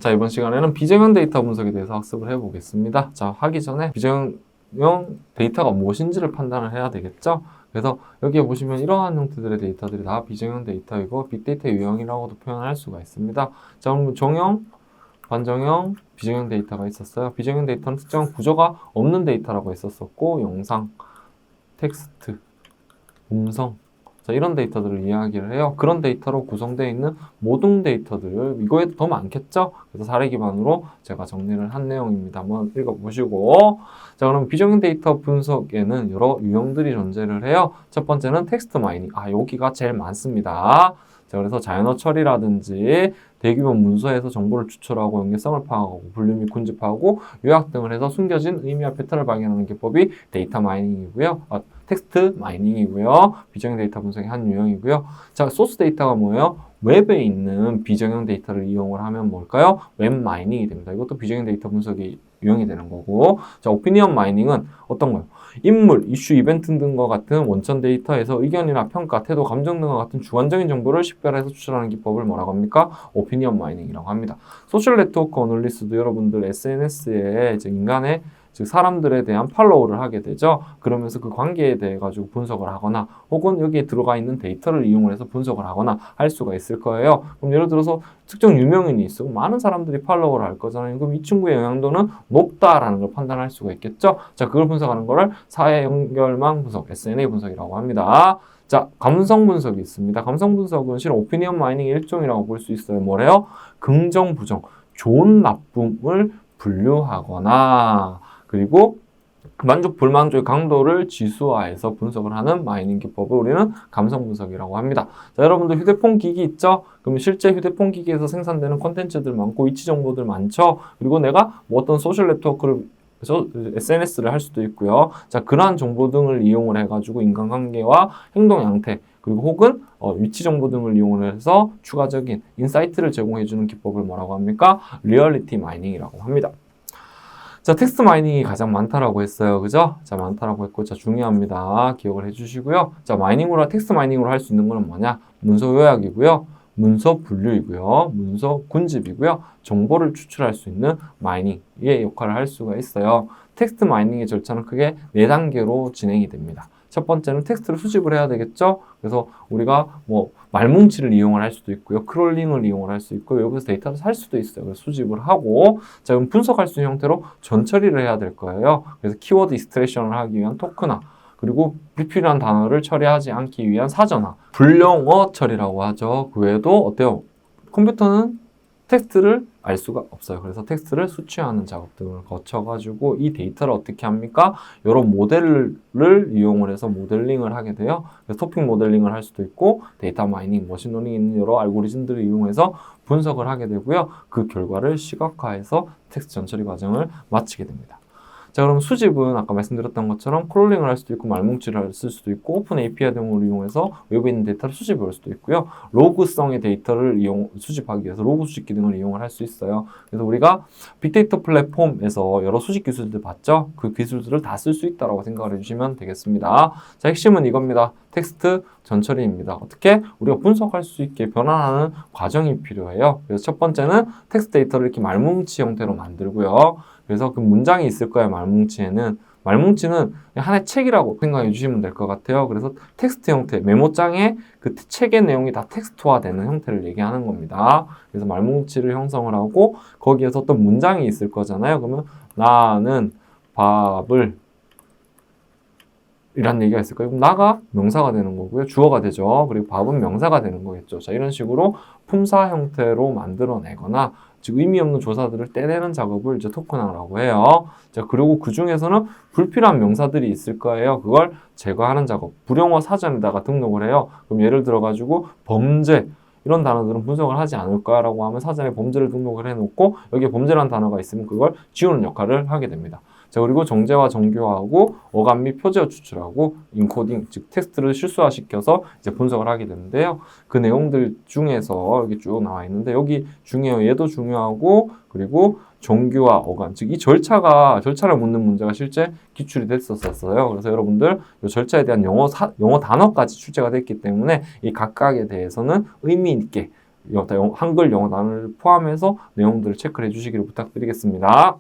자, 이번 시간에는 비정형 데이터 분석에 대해서 학습을 해보겠습니다. 자, 하기 전에 비정형 데이터가 무엇인지를 판단을 해야 되겠죠? 그래서 여기에 보시면 이러한 형태들의 데이터들이 다 비정형 데이터이고 빅데이터의 유형이라고도 표현할 수가 있습니다. 자, 그럼 정형, 반정형, 비정형 데이터가 있었어요. 비정형 데이터는 특정한 구조가 없는 데이터라고 했었었고, 영상, 텍스트, 음성, 자, 이런 데이터들을 이야기를 해요. 그런 데이터로 구성되어 있는 모든 데이터들, 이거에도 더 많겠죠? 그래서 사례 기반으로 제가 정리를 한 내용입니다. 한번 읽어보시고. 자, 그럼 비정형 데이터 분석에는 여러 유형들이 존재를 해요. 첫 번째는 텍스트 마이닝. 여기가 제일 많습니다. 자, 그래서 자연어 처리라든지 대규모 문서에서 정보를 추출하고 연계성을 파악하고 분류 및 군집하고 요약 등을 해서 숨겨진 의미와 패턴을 발견하는 기법이 데이터 마이닝이고요. 텍스트 마이닝이고요. 비정형 데이터 분석의 한 유형이고요. 자, 소스 데이터가 뭐예요? 웹에 있는 비정형 데이터를 이용을 하면 뭘까요? 웹 마이닝이 됩니다. 이것도 비정형 데이터 분석의 유형이 되는 거고. 자, 오피니언 마이닝은 어떤 거예요? 인물, 이슈, 이벤트 등과 같은 원천 데이터에서 의견이나 평가, 태도, 감정 등과 같은 주관적인 정보를 식별해서 추출하는 기법을 뭐라고 합니까? 오피니언 마이닝이라고 합니다. 소셜 네트워크 어널리스트도 여러분들 SNS에 인간의 즉 사람들에 대한 팔로우를 하게 되죠. 그러면서 그 관계에 대해 가지고 분석을 하거나 혹은 여기에 들어가 있는 데이터를 이용을 해서 분석을 하거나 할 수가 있을 거예요. 그럼 예를 들어서 특정 유명인이 있어. 많은 사람들이 팔로우를 할 거잖아요. 그럼 이 친구의 영향도는 높다라는 걸 판단할 수가 있겠죠. 자, 그걸 분석하는 거를 사회 연결망 분석, SNA 분석이라고 합니다. 자, 감성 분석이 있습니다. 감성 분석은 실은 오피니언 마이닝의 일종이라고 볼 수 있어요. 뭐래요? 긍정, 부정, 좋은, 나쁨을 분류하거나 그리고 만족, 불만족의 강도를 지수화해서 분석을 하는 마이닝 기법을 우리는 감성 분석이라고 합니다. 자, 여러분들 휴대폰 기기 있죠? 그럼 실제 휴대폰 기기에서 생산되는 콘텐츠들 많고 위치 정보들 많죠? 그리고 내가 어떤 소셜 네트워크를 그래서 SNS를 할 수도 있고요. 자, 그러한 정보 등을 이용을 해가지고 인간관계와 행동 양태 그리고 혹은 위치 정보 등을 이용을 해서 추가적인 인사이트를 제공해주는 기법을 뭐라고 합니까? 리얼리티 마이닝이라고 합니다. 자, 텍스트 마이닝이 가장 많다라고 했어요. 그죠? 자, 많다라고 했고, 자, 중요합니다. 기억을 해주시고요. 자, 텍스트 마이닝으로 할 수 있는 거는 뭐냐? 문서 요약이고요. 문서 분류이고요. 문서 군집이고요. 정보를 추출할 수 있는 마이닝의 역할을 할 수가 있어요. 텍스트 마이닝의 절차는 크게 4단계로 진행이 됩니다. 첫 번째는 텍스트를 수집을 해야 되겠죠? 그래서 우리가 말뭉치를 이용을 할 수도 있고요. 크롤링을 이용을 할 수 있고요. 여기서 데이터를 살 수도 있어요. 그래서 수집을 하고, 자, 그럼 분석할 수 있는 형태로 전처리를 해야 될 거예요. 그래서 키워드 익스트랙션을 하기 위한 토크나, 그리고 불필요한 단어를 처리하지 않기 위한 사전화, 불령어 처리라고 하죠. 그 외에도 어때요? 컴퓨터는 텍스트를 알 수가 없어요. 그래서 텍스트를 수치하는 작업 등을 거쳐가지고 이 데이터를 어떻게 합니까? 여러 모델을 이용을 해서 모델링을 하게 돼요. 그래서 토픽 모델링을 할 수도 있고 데이터 마이닝, 머신러닝 있는 여러 알고리즘들을 이용해서 분석을 하게 되고요. 그 결과를 시각화해서 텍스트 전처리 과정을 마치게 됩니다. 자, 그럼 수집은 아까 말씀드렸던 것처럼 크롤링을 할 수도 있고 말뭉치를 쓸 수도 있고 오픈 API 등을 이용해서 외부에 있는 데이터를 수집해 올 수도 있고요. 로그성의 데이터를 수집하기 위해서 로그 수집 기능을 이용을 할 수 있어요. 그래서 우리가 빅데이터 플랫폼에서 여러 수집 기술들 봤죠? 그 기술들을 다 쓸 수 있다고 생각을 해주시면 되겠습니다. 자, 핵심은 이겁니다. 텍스트 전처리입니다. 어떻게? 우리가 분석할 수 있게 변환하는 과정이 필요해요. 그래서 첫 번째는 텍스트 데이터를 이렇게 말뭉치 형태로 만들고요. 그래서 그 문장이 있을 거예요. 말뭉치에는. 말뭉치는 하나의 책이라고 생각해 주시면 될 것 같아요. 그래서 텍스트 형태, 메모장에 그 책의 내용이 다 텍스트화되는 형태를 얘기하는 겁니다. 그래서 말뭉치를 형성을 하고 거기에서 어떤 문장이 있을 거잖아요. 그러면 나는 밥을 이란 얘기가 있을 거예요. 그럼 나가 명사가 되는 거고요. 주어가 되죠. 그리고 밥은 명사가 되는 거겠죠. 자, 이런 식으로 품사 형태로 만들어내거나 즉 의미 없는 조사들을 떼내는 작업을 이제 토큰화라고 해요. 자, 그리고 그 중에서는 불필요한 명사들이 있을 거예요. 그걸 제거하는 작업. 불용어 사전에다가 등록을 해요. 그럼 예를 들어 가지고 범죄 이런 단어들은 분석을 하지 않을까라고 하면 사전에 범죄를 등록을 해놓고 여기에 범죄라는 단어가 있으면 그걸 지우는 역할을 하게 됩니다. 자, 그리고 정제와 정교화하고 어감 및 표제어 추출하고 인코딩, 즉 텍스트를 실수화시켜서 이제 분석을 하게 되는데요. 그 내용들 중에서 여기 쭉 나와 있는데 여기 중요해요. 얘도 중요하고 그리고 정규화, 어감, 즉 이 절차를 묻는 문제가 실제 기출이 됐었어요. 그래서 여러분들 이 절차에 대한 영어 단어까지 출제가 됐기 때문에 이 각각에 대해서는 의미 있게 한글, 영어 단어를 포함해서 내용들을 체크를 해주시기를 부탁드리겠습니다.